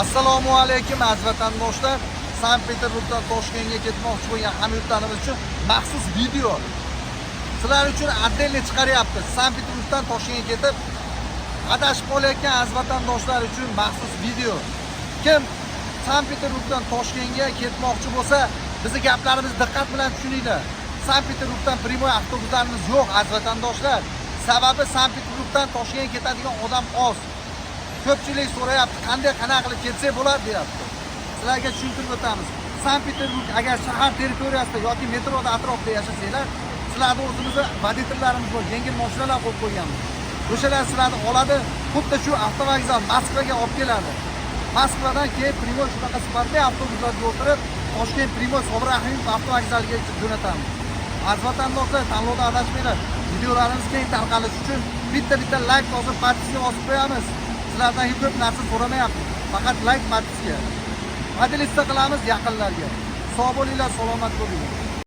Assalomu alaykum aziz vatandoshlar. Sankt-Peterburgdan Toshkentga ketmoqchi bo'lgan hamyurtlarimiz uchun maxsus video. Sizlar uchun отдельно chiqaryapmiz. Sankt-Peterburgdan Toshkentga ketib adashib qolayotgan aziz vatandoshlar uchun maxsus video. Kim Sankt-Peterburgdan Toshkentga ketmoqchi bo'lsa, bizning gaplarimizni diqqat bilan tushuninglar. Sankt-Peterburgdan primoy avtobuslarimiz yo'q aziz vatandoshlar. Sababi Sankt-Peterburgdan Toshkentga ketadigan odam oz. Ko'pchilik so'rayapti, qanaqa qilib ketsak bo'ladi deyapti. Sizlarga tushuntirib o'tamiz. Sankt-Peterburg agar shahar territoriyasida yoki metroda atrofida yashasanglar, sizlarning o'zimizda voditellarimiz bor, yengil mashinalar qo'yib qo'yganmiz. O'shalar sizlarni oladi, xuddi shu avtovokzal Moskvaga olib keladi. Moskvadan keyin primoy shunaqa sifatli avtobuslarga o'tirib, Toshkent primoy Sobir Rahimov avtovokzaliga jo'natamiz. Aziz vatandoshlar, tanlovda adashmanglar. Videolarimiz keng tarqalishi uchun bitta like bosib, partiyaga bosib qo'yamiz. Sizlardan hech ko'p narsa so'ramayapmiz. Faqat like partiyaga. Adil qilamiz yaqinlarga. Sog' bo'linglar, salomat bo'linglar.